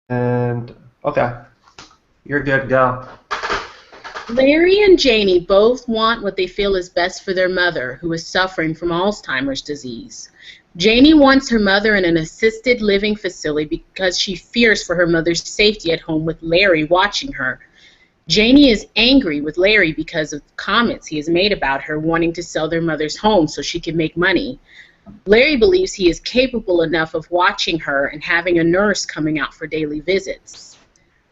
And okay, you're good. Go. Larry and Janie both want what they feel is best for their mother, who is suffering from Alzheimer's disease. Janie wants her mother in an assisted living facility because she fears for her mother's safety at home with Larry watching her. Janie is angry with Larry because of comments he has made about her wanting to sell their mother's home so she can make money. Larry believes he is capable enough of watching her and having a nurse coming out for daily visits.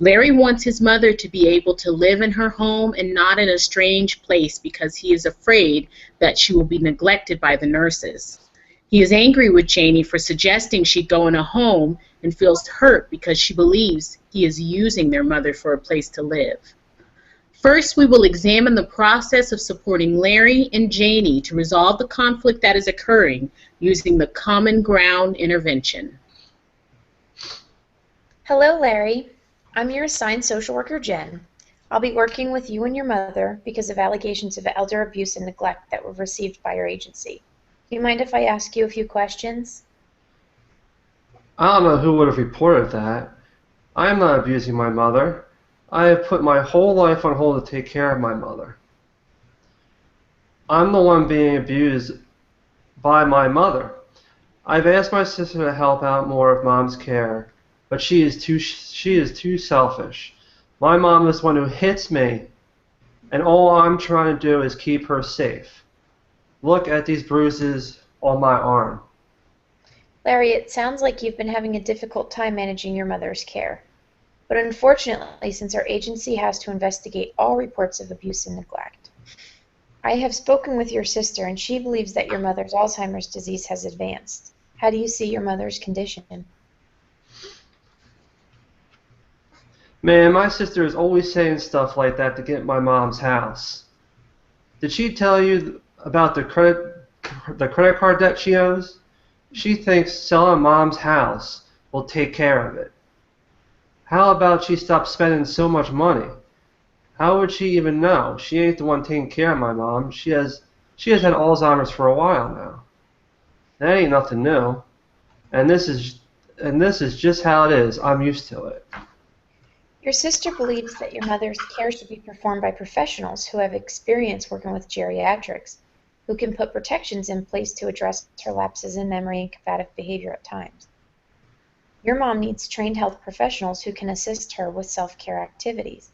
Larry wants his mother to be able to live in her home and not in a strange place because he is afraid that she will be neglected by the nurses. He is angry with Janie for suggesting she go in a home and feels hurt because she believes he is using their mother for a place to live. First, we will examine the process of supporting Larry and Janie to resolve the conflict that is occurring using the common ground intervention. Hello, Larry. I'm your assigned social worker, Jen. I'll be working with you and your mother because of allegations of elder abuse and neglect that were received by your agency. Do you mind if I ask you a few questions? I don't know who would have reported that. I am not abusing my mother. I have put my whole life on hold to take care of my mother. I'm the one being abused by my mother. I've asked my sister to help out more of mom's care, but she is too selfish. My mom is the one who hits me, and all I'm trying to do is keep her safe. Look at these bruises on my arm. Larry, it sounds like you've been having a difficult time managing your mother's care. But unfortunately, since our agency has to investigate all reports of abuse and neglect, I have spoken with your sister and she believes that your mother's Alzheimer's disease has advanced. How do you see your mother's condition? Man, my sister is always saying stuff like that to get my mom's house. Did she tell you about the credit card debt she owes? She thinks selling mom's house will take care of it. How about she stop spending so much money? How would she even know? She ain't the one taking care of my mom. She has had Alzheimer's for a while now. That ain't nothing new. And this is just how it is. I'm used to it. Your sister believes that your mother's care should be performed by professionals who have experience working with geriatrics, who can put protections in place to address her lapses in memory and combative behavior at times. Your mom needs trained health professionals who can assist her with self-care activities.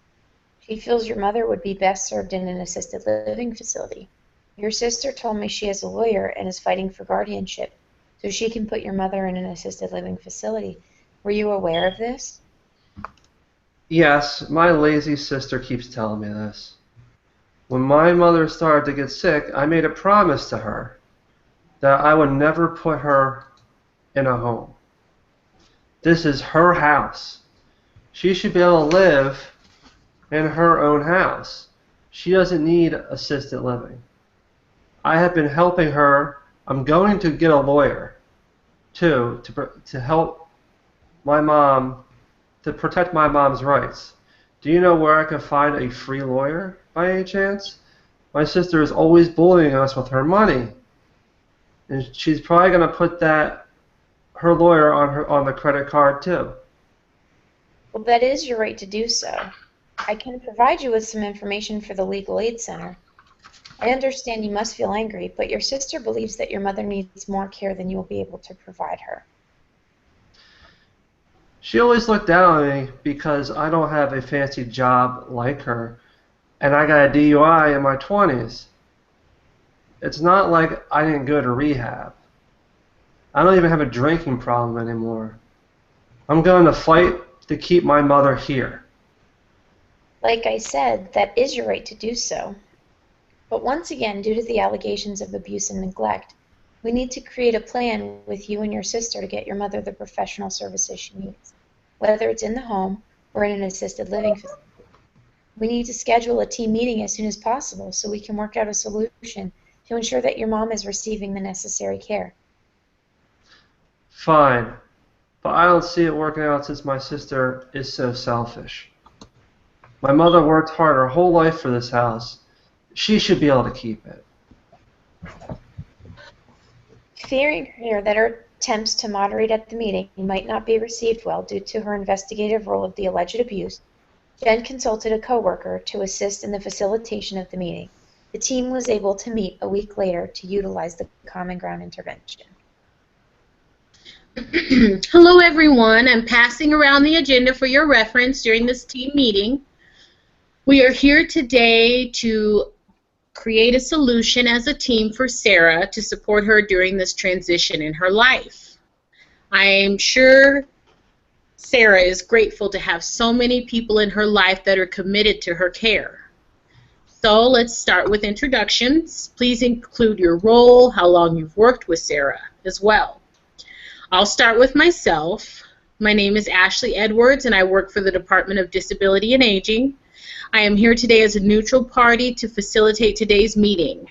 She feels your mother would be best served in an assisted living facility. Your sister told me she is a lawyer and is fighting for guardianship, so she can put your mother in an assisted living facility. Were you aware of this? Yes, my lazy sister keeps telling me this. When my mother started to get sick, I made a promise to her that I would never put her in a home. This is her house. She should be able to live in her own house. She doesn't need assisted living. I have been helping her. I'm going to get a lawyer too to help my mom to protect my mom's rights. Do you know where I can find a free lawyer by any chance? My sister is always bullying us with her money, and she's probably going to put that her lawyer on the credit card too. Well, that is your right to do so. I can provide you with some information for the Legal Aid Center. I understand you must feel angry, but your sister believes that your mother needs more care than you will be able to provide her. She always looked down on me because I don't have a fancy job like her, and I got a DUI in my 20s. It's not like I didn't go to rehab. I don't even have a drinking problem anymore. I'm going to fight to keep my mother here. Like I said, that is your right to do so. But once again, due to the allegations of abuse and neglect, we need to create a plan with you and your sister to get your mother the professional services she needs, whether it's in the home or in an assisted living facility. We need to schedule a team meeting as soon as possible so we can work out a solution to ensure that your mom is receiving the necessary care. Fine, but I don't see it working out since my sister is so selfish. My mother worked hard her whole life for this house. She should be able to keep it. Fearing here that her Attempts to moderate at the meeting might not be received well due to her investigative role of the alleged abuse. Jen consulted a coworker to assist in the facilitation of the meeting. The team was able to meet a week later to utilize the Common Ground intervention. Hello, everyone. I'm passing around the agenda for your reference during this team meeting. We are here today to create a solution as a team for Sarah to support her during this transition in her life. I'm sure Sarah is grateful to have so many people in her life that are committed to her care. So let's start with introductions. Please include your role, how long you've worked with Sarah as well. I'll start with myself. My name is Ashley Edwards, and I work for the Department of Disability and Aging. I am here today as a neutral party to facilitate today's meeting.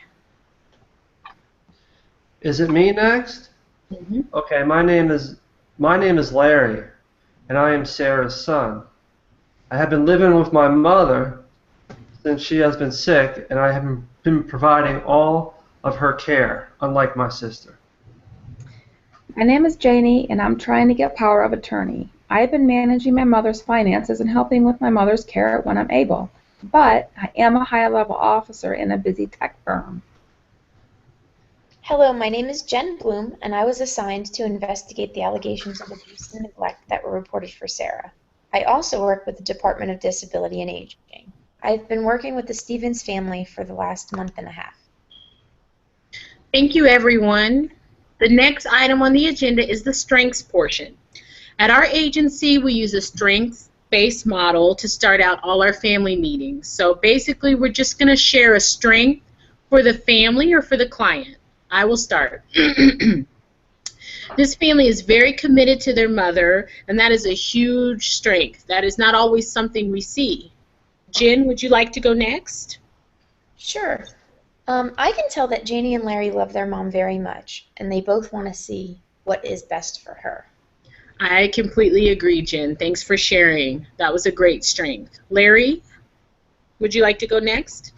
Is it me next? Mm-hmm. Okay, my name is Larry, and I am Sarah's son. I have been living with my mother since she has been sick, and I have been providing all of her care, unlike my sister. My name is Janie, and I'm trying to get power of attorney. I've been managing my mother's finances and helping with my mother's care when I'm able, but I am a high-level officer in a busy tech firm. Hello, my name is Jen Bloom, and I was assigned to investigate the allegations of abuse and neglect that were reported for Sarah. I also work with the Department of Disability and Aging. I've been working with the Stevens family for the last month and a half. Thank you, everyone. The next item on the agenda is the strengths portion. At our agency, we use a strengths-based model to start out all our family meetings. So basically, we're just going to share a strength for the family or for the client. I will start. This family is very committed to their mother, and that is a huge strength. That is not always something we see. Jen, would you like to go next? Sure. I can tell that Janie and Larry love their mom very much, and they both want to see what is best for her. I completely agree, Jen. Thanks for sharing. That was a great strength. Larry, would you like to go next?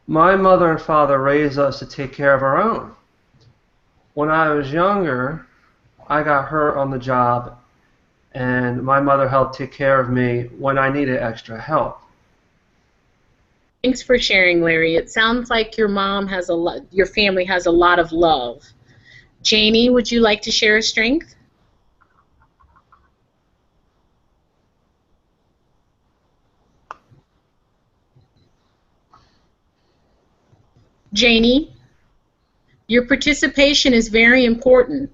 My mother and father raised us to take care of our own. When I was younger, I got hurt on the job, and my mother helped take care of me when I needed extra help. Thanks for sharing, Larry. It sounds like your family has a lot of love. Janie, would you like to share a strength? Janie, your participation is very important.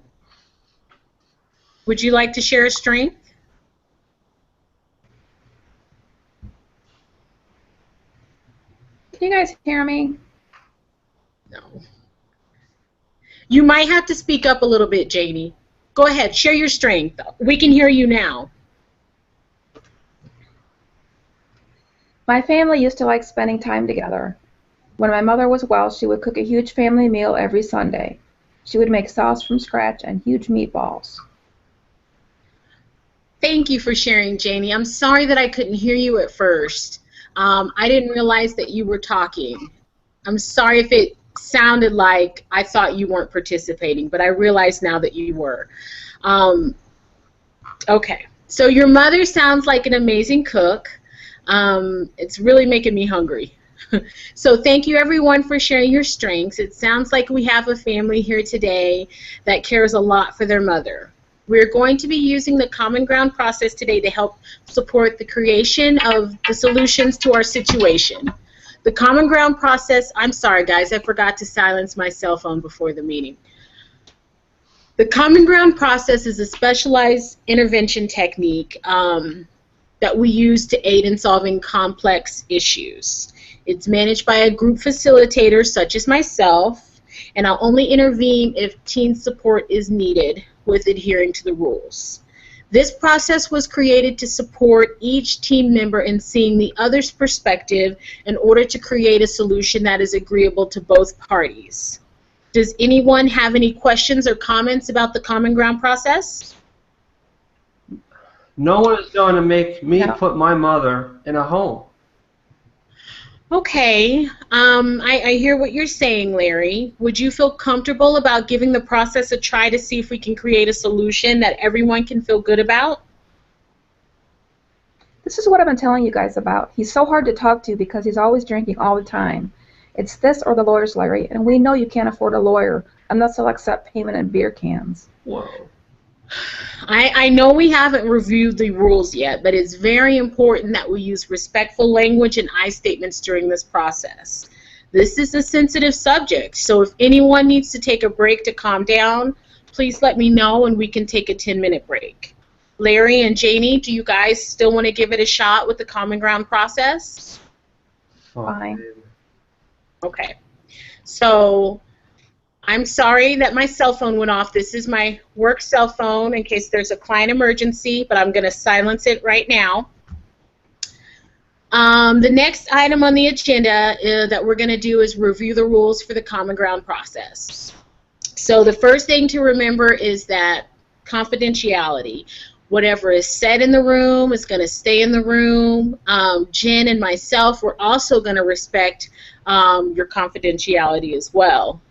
Would you like to share a strength? Can you guys hear me? No. You might have to speak up a little bit, Janie. Go ahead, share your strength. We can hear you now. My family used to like spending time together. When my mother was well, she would cook a huge family meal every Sunday. She would make sauce from scratch and huge meatballs. Thank you for sharing, Janie. I'm sorry that I couldn't hear you at first. I didn't realize that you were talking. I'm sorry if it sounded like I thought you weren't participating, but I realize now that you were. Okay, so your mother sounds like an amazing cook. It's really making me hungry. So thank you, everyone, for sharing your strengths. It sounds like we have a family here today that cares a lot for their mother. We're going to be using the Common Ground process today to help support the creation of the solutions to our situation. The Common Ground process, I'm sorry, guys, I forgot to silence my cell phone before the meeting. The Common Ground process is a specialized intervention technique that we use to aid in solving complex issues. It's managed by a group facilitator such as myself, and I'll only intervene if teen support is needed with adhering to the rules. This process was created to support each team member in seeing the other's perspective in order to create a solution that is agreeable to both parties. Does anyone have any questions or comments about the Common Ground process? No one is going to make me put my mother in a home. Okay, I hear what you're saying, Larry. Would you feel comfortable about giving the process a try to see if we can create a solution that everyone can feel good about? This is what I've been telling you guys about. He's so hard to talk to because he's always drinking all the time. It's this or the lawyers, Larry, and we know you can't afford a lawyer unless they'll accept payment in beer cans. Whoa. I know we haven't reviewed the rules yet, but it's very important that we use respectful language and I statements during this process. This is a sensitive subject, so if anyone needs to take a break to calm down, please let me know and we can take a 10-minute break. Larry and Janie, do you guys still want to give it a shot with the common ground process? Fine. Okay. So I'm sorry that my cell phone went off. This is my work cell phone in case there's a client emergency, but I'm going to silence it right now. The next item on the agenda that we're going to do is review the rules for the common ground process. So the first thing to remember is that confidentiality. Whatever is said in the room is going to stay in the room. Jen and myself, we're also going to respect your confidentiality as well.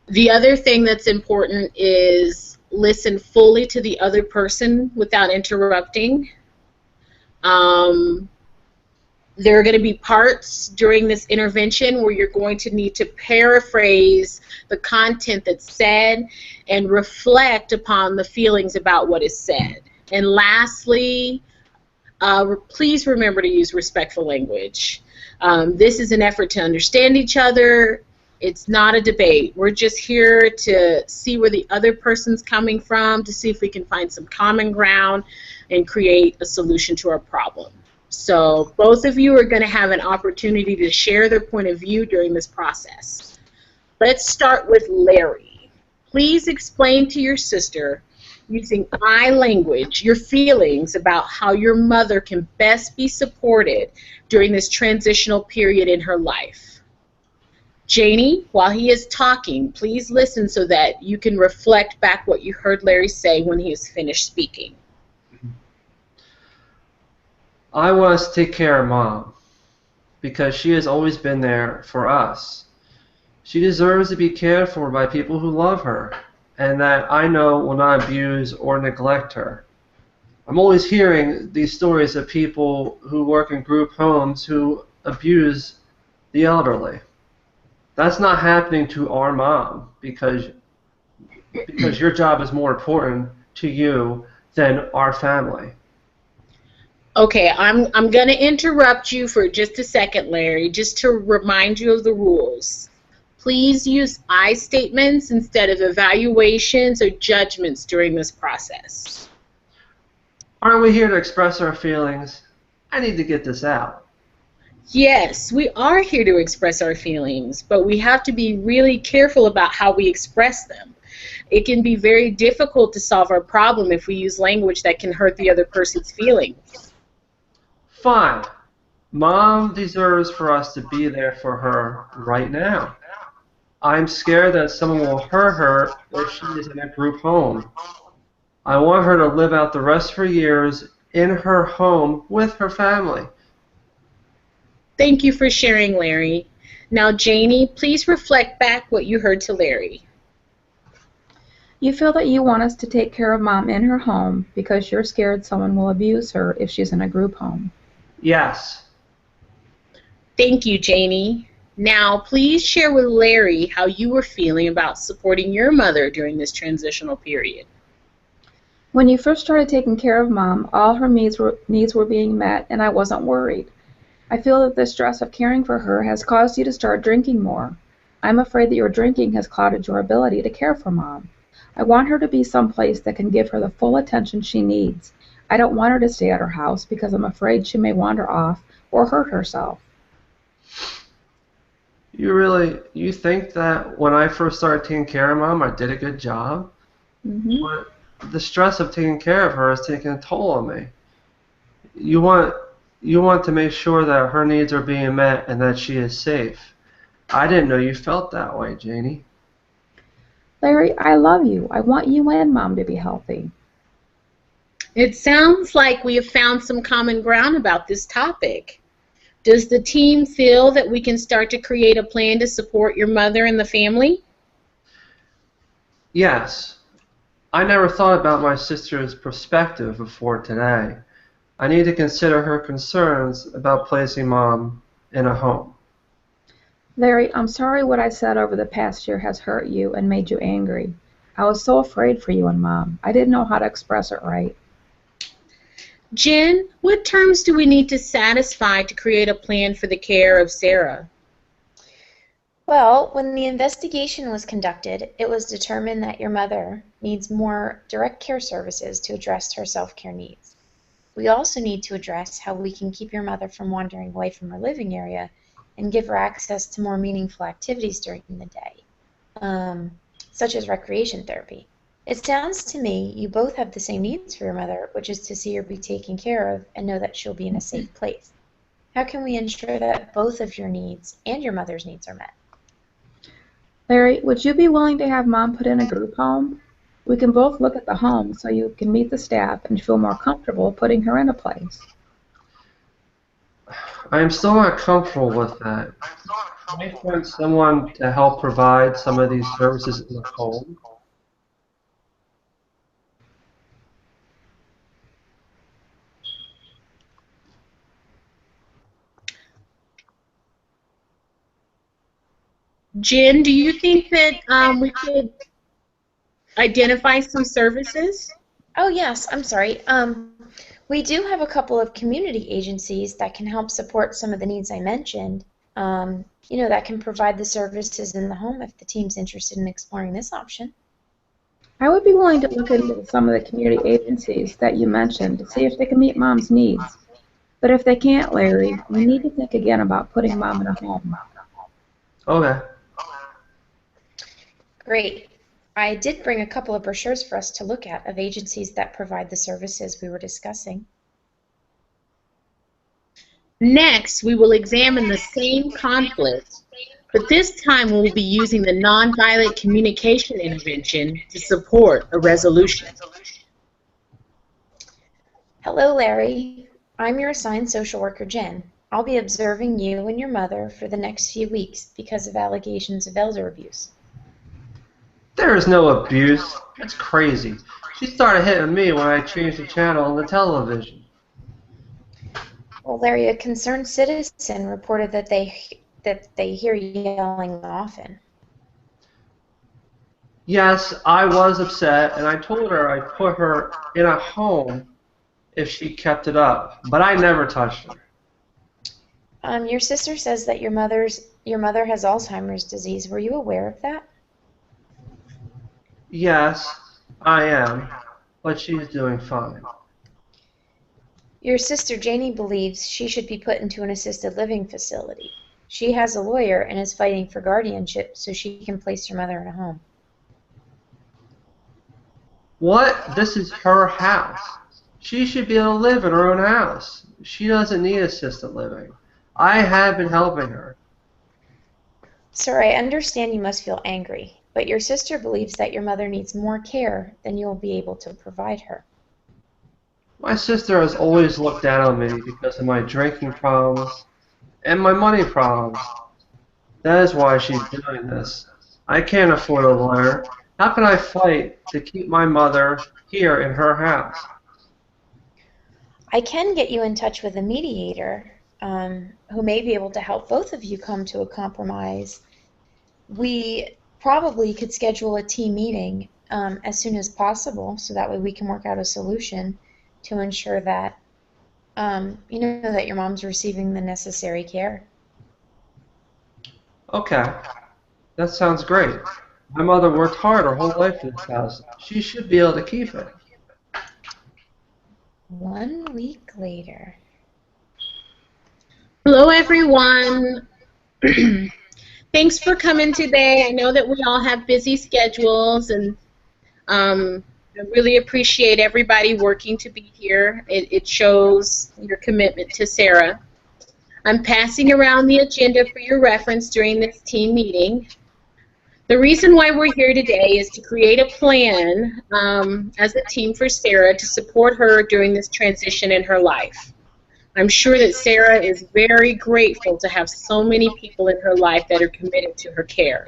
The other thing that's important is listen fully to the other person without interrupting. There are going to be parts during this intervention where you're going to need to paraphrase the content that's said and reflect upon the feelings about what is said. And lastly, please remember to use respectful language. This is an effort to understand each other. It's not a debate. We're just here to see where the other person's coming from, to see if we can find some common ground and create a solution to our problem. So both of you are going to have an opportunity to share their point of view during this process. Let's start with Larry. Please explain to your sister, using I language, your feelings about how your mother can best be supported during this transitional period in her life. Janie, while he is talking, please listen so that you can reflect back what you heard Larry say when he is finished speaking. I want us to take care of Mom because she has always been there for us. She deserves to be cared for by people who love her and that I know will not abuse or neglect her. I'm always hearing these stories of people who work in group homes who abuse the elderly. That's not happening to our mom because your job is more important to you than our family. Okay, I'm going to interrupt you for just a second, Larry, just to remind you of the rules. Please use I statements instead of evaluations or judgments during this process. Aren't we here to express our feelings? I need to get this out. Yes, we are here to express our feelings, but we have to be really careful about how we express them. It can be very difficult to solve our problem if we use language that can hurt the other person's feelings. Fine. Mom deserves for us to be there for her right now. I'm scared that someone will hurt her if she is in a group home. I want her to live out the rest of her years in her home with her family. Thank you for sharing, Larry. Now, Janie, please reflect back what you heard to Larry. You feel that you want us to take care of Mom in her home because you're scared someone will abuse her if she's in a group home. Yes. Thank you, Janie. Now, please share with Larry how you were feeling about supporting your mother during this transitional period. When you first started taking care of Mom, all her needs were being met, and I wasn't worried. I feel that the stress of caring for her has caused you to start drinking more. I'm afraid that your drinking has clouded your ability to care for Mom. I want her to be someplace that can give her the full attention she needs. I don't want her to stay at her house because I'm afraid she may wander off or hurt herself. You think that when I first started taking care of Mom, I did a good job? Mm-hmm. But the stress of taking care of her is taking a toll on me. You want to make sure that her needs are being met and that she is safe. I didn't know you felt that way, Janie. Larry, I love you. I want you and Mom to be healthy. It sounds like we have found some common ground about this topic. Does the team feel that we can start to create a plan to support your mother and the family? Yes. I never thought about my sister's perspective before today. I need to consider her concerns about placing Mom in a home. Larry, I'm sorry what I said over the past year has hurt you and made you angry. I was so afraid for you and Mom. I didn't know how to express it right. Jen, what terms do we need to satisfy to create a plan for the care of Sarah? Well, when the investigation was conducted, it was determined that your mother needs more direct care services to address her self-care needs. We also need to address how we can keep your mother from wandering away from her living area and give her access to more meaningful activities during the day, such as recreation therapy. It sounds to me you both have the same needs for your mother, which is to see her be taken care of and know that she'll be in a safe place. How can we ensure that both of your needs and your mother's needs are met? Larry, would you be willing to have Mom put in a group home? We can both look at the home so you can meet the staff and feel more comfortable putting her in a place. I am still not comfortable with that. Can I find someone to help provide some of these services in the home? Jen, do you think that we could identify some services? Oh, yes, I'm sorry. We do have a couple of community agencies that can help support some of the needs I mentioned. That can provide the services in the home if the team's interested in exploring this option. I would be willing to look into some of the community agencies that you mentioned to see if they can meet Mom's needs. But if they can't, Larry, we need to think again about putting Mom in a home. Okay. Great. I did bring a couple of brochures for us to look at of agencies that provide the services we were discussing. Next, we will examine the same conflict, but this time we'll be using the nonviolent communication intervention to support a resolution. Hello, Larry. I'm your assigned social worker, Jen. I'll be observing you and your mother for the next few weeks because of allegations of elder abuse. There is no abuse. That's crazy. She started hitting me when I changed the channel on the television. Well, Larry, a concerned citizen reported that they hear yelling often. Yes, I was upset, and I told her I'd put her in a home if she kept it up, but I never touched her. Your sister says that your mother has Alzheimer's disease. Were you aware of that? Yes, I am, but she's doing fine. Your sister Janie believes she should be put into an assisted living facility. She has a lawyer and is fighting for guardianship so she can place your mother in a home. What? This is her house. She should be able to live in her own house. She doesn't need assisted living. I have been helping her. Sir, I understand you must feel angry, but your sister believes that your mother needs more care than you will be able to provide her. My sister has always looked down on me because of my drinking problems and my money problems. That is why she's doing this. I can't afford a lawyer. How can I fight to keep my mother here in her house? I can get you in touch with a mediator who may be able to help both of you come to a compromise. We probably could schedule a team meeting as soon as possible so that way we can work out a solution to ensure that that your mom's receiving the necessary care. Okay, that sounds great. My mother worked hard her whole life for this house. She should be able to keep it. 1 week later. Hello, everyone. Thanks for coming today. I know that we all have busy schedules, and I really appreciate everybody working to be here. It shows your commitment to Sarah. I'm passing around the agenda for your reference during this team meeting. The reason why we're here today is to create a plan as a team for Sarah to support her during this transition in her life. I'm sure that Sarah is very grateful to have so many people in her life that are committed to her care.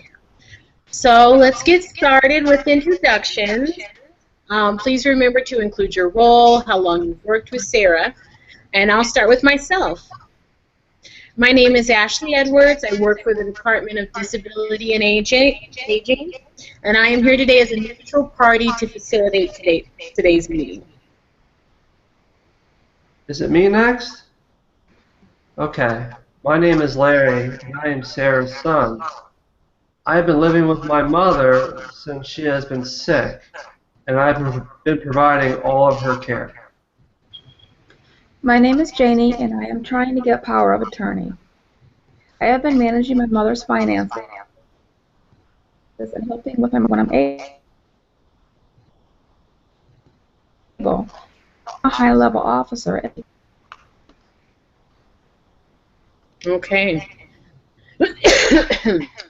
So let's get started with introductions. Please remember to include your role, how long you've worked with Sarah, and I'll start with myself. My name is Ashley Edwards. I work for the Department of Disability and Aging, and I am here today as a neutral party to facilitate today's meeting. Is it me next? Okay. My name is Larry, and I am Sarah's son. I have been living with my mother since she has been sick, and I've been providing all of her care. My name is Janie, and I am trying to get power of attorney. I have been managing my mother's finances and helping with them when I'm able. I'm a high-level officer. Okay.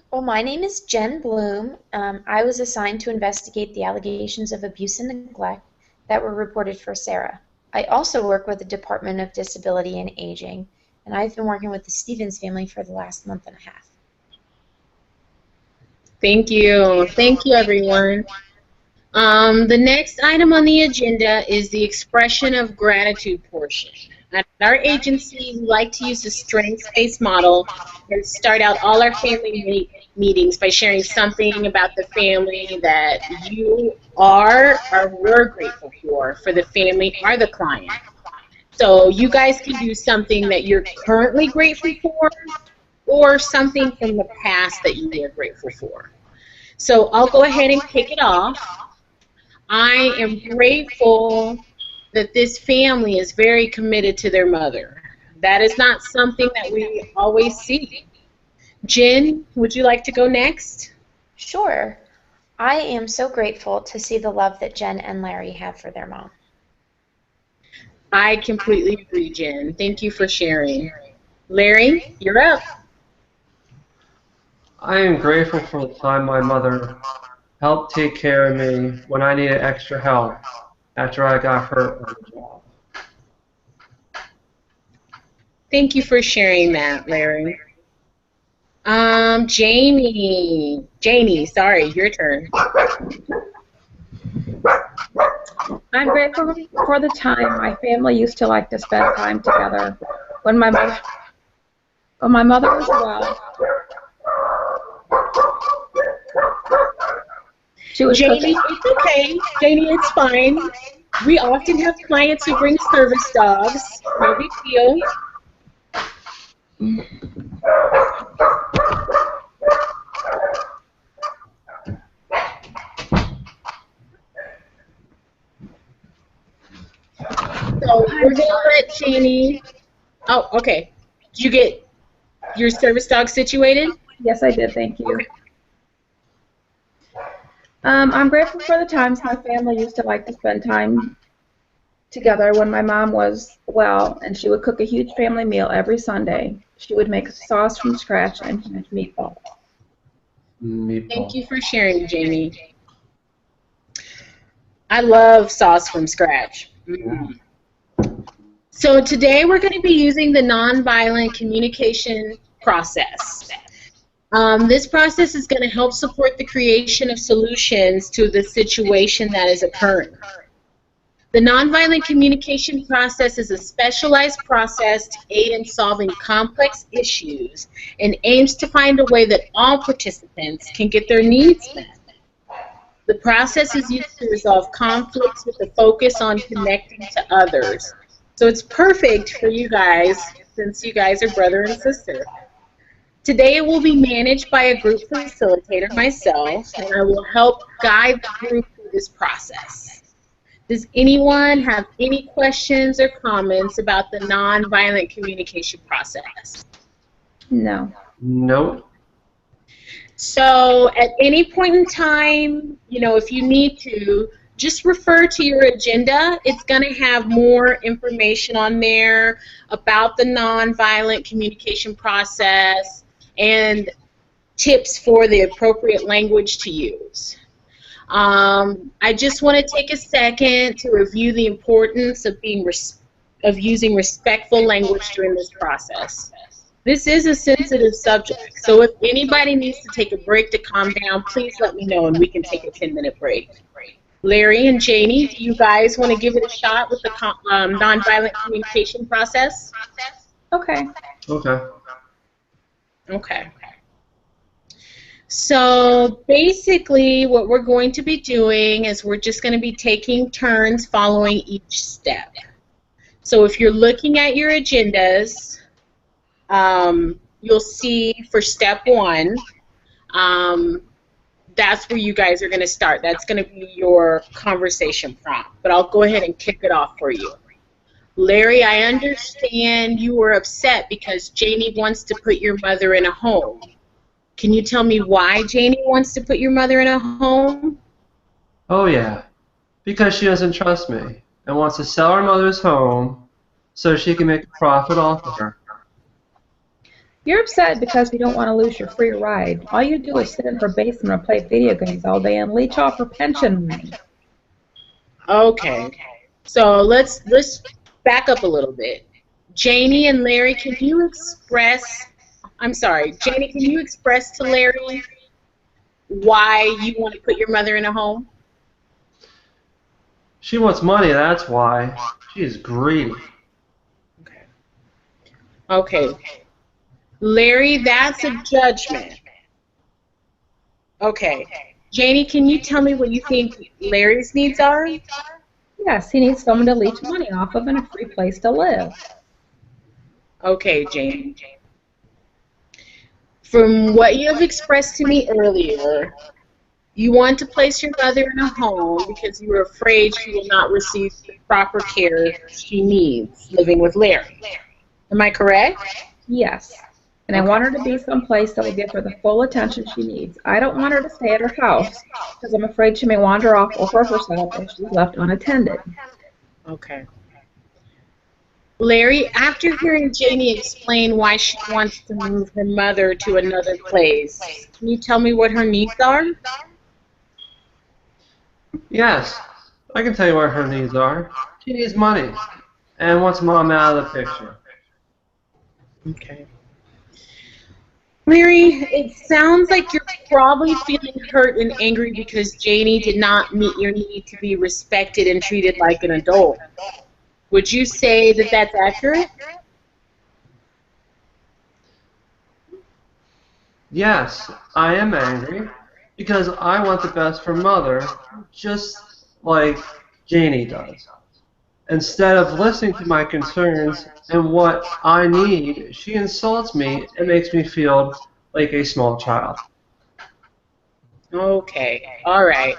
Well, my name is Jen Bloom. I was assigned to investigate the allegations of abuse and neglect that were reported for Sarah. I also work with the Department of Disability and Aging, and I've been working with the Stevens family for the last month and a half. Thank you. Thank you, everyone. The next item on the agenda is the expression of gratitude portion. At our agency, we like to use the strengths-based model and start out all our family meetings by sharing something about the family that you are or were grateful for the family or the client. So you guys can do something that you're currently grateful for or something from the past that you are grateful for. So I'll go ahead and kick it off. I am grateful that this family is very committed to their mother. That is not something that we always see. Jen, would you like to go next? Sure. I am so grateful to see the love that Jen and Larry have for their mom. I completely agree, Jen. Thank you for sharing. Larry, you're up. I am grateful for the time my mother helped take care of me when I needed extra help after I got hurt on the job. Thank you for sharing that, Larry. Janie, sorry, your turn. I'm grateful for the time my family used to like to spend time together when my mother was well. She was Janie, cooking. it's okay. Janie, it's fine. We often have clients who bring service dogs. No big deal. So we're going to let Janie... Oh, okay. Did you get your service dog situated? Yes, I did. Thank you. I'm grateful for the times my family used to like to spend time together when my mom was well, and she would cook a huge family meal every Sunday. She would make sauce from scratch and huge meatballs. Thank you for sharing, Jamie. I love sauce from scratch. So today we're going to be using the nonviolent communication process. This process is going to help support the creation of solutions to the situation that is occurring. The nonviolent communication process is a specialized process to aid in solving complex issues and aims to find a way that all participants can get their needs met. The process is used to resolve conflicts with a focus on connecting to others. So it's perfect for you guys, since you guys are brother and sister. Today it will be managed by a group facilitator, myself, and I will help guide the group through this process. Does anyone have any questions or comments about the nonviolent communication process? No. Nope. So at any point in time, if you need to, just refer to your agenda. It's going to have more information on there about the nonviolent communication process. And tips for the appropriate language to use. I just want to take a second to review the importance of using respectful language during this process. This is a sensitive subject, so if anybody needs to take a break to calm down, please let me know and we can take a 10-minute break. Larry and Janie, do you guys want to give it a shot with the nonviolent communication process? Okay. Okay. Okay. So basically what we're going to be doing is we're just going to be taking turns following each step. So if you're looking at your agendas, you'll see for step 1, that's where you guys are going to start. That's going to be your conversation prompt. But I'll go ahead and kick it off for you. Larry, I understand you were upset because Janie wants to put your mother in a home. Can you tell me why Janie wants to put your mother in a home? Oh yeah, because she doesn't trust me and wants to sell her mother's home so she can make a profit off of her. You're upset because you don't want to lose your free ride. All you do is sit in her basement and play video games all day and leech off her pension money. Okay. So let's back up a little bit. Janie and Larry, Janie, can you express to Larry why you want to put your mother in a home? She wants money, that's why. She is greedy. Okay. Larry, that's a judgment. Okay. Janie, can you tell me what you think Larry's needs are? Yes, he needs someone to leech money off of and a free place to live. Okay, Janie. From what you have expressed to me earlier, you want to place your mother in a home because you are afraid she will not receive the proper care she needs living with Larry. Am I correct? Yes. And I want her to be someplace that will give her the full attention she needs. I don't want her to stay at her house because I'm afraid she may wander off over herself if she's left unattended. Okay. Larry, after hearing Janie explain why she wants to move her mother to another place, can you tell me what her needs are? Yes, I can tell you what her needs are. She needs money and wants mom out of the picture. Okay. Larry, it sounds like you're probably feeling hurt and angry because Janie did not meet your need to be respected and treated like an adult. Would you say that that's accurate? Yes, I am angry because I want the best for mother just like Janie does. Instead of listening to my concerns and what I need, she insults me and makes me feel like a small child. Okay, all right.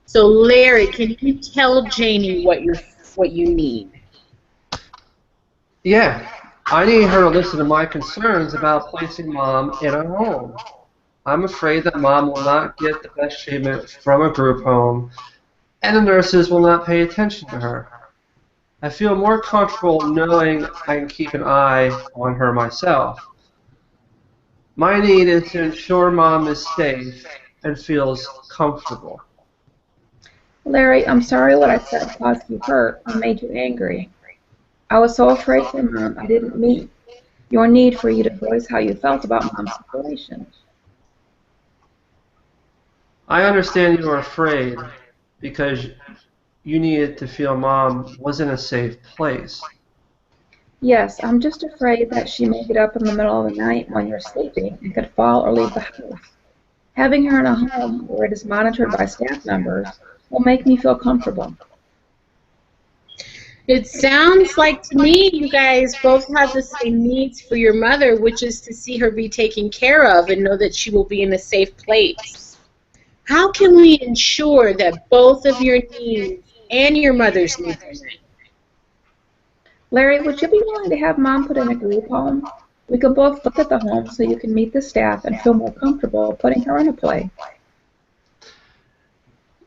So Larry, can you tell Janie what you need? Yeah, I need her to listen to my concerns about placing mom in a home. I'm afraid that mom will not get the best treatment from a group home, and the nurses will not pay attention to her. I feel more comfortable knowing I can keep an eye on her myself. My need is to ensure mom is safe and feels comfortable. Larry, I'm sorry what I said caused you hurt or made you angry. I was so afraid for Mom I didn't meet your need for you to voice how you felt about Mom's situation. I understand you are afraid because you needed to feel mom was in a safe place. Yes, I'm just afraid that she may get up in the middle of the night when you're sleeping and could fall or leave the house. Having her in a home where it is monitored by staff members will make me feel comfortable. It sounds like to me you guys both have the same needs for your mother, which is to see her be taken care of and know that she will be in a safe place. How can we ensure that both of your needs and your mother's needs are met? Larry, would you be willing to have Mom put in a group home? We could both look at the home so you can meet the staff and feel more comfortable putting her in a play.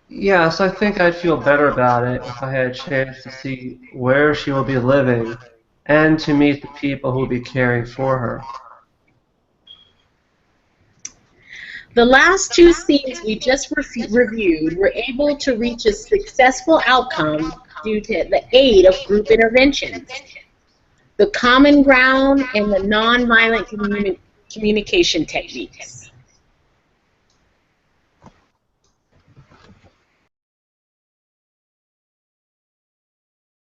Yes, I think I'd feel better about it if I had a chance to see where she will be living and to meet the people who will be caring for her. The last two scenes we just reviewed were able to reach a successful outcome due to the aid of group interventions, the common ground, and the nonviolent communication techniques.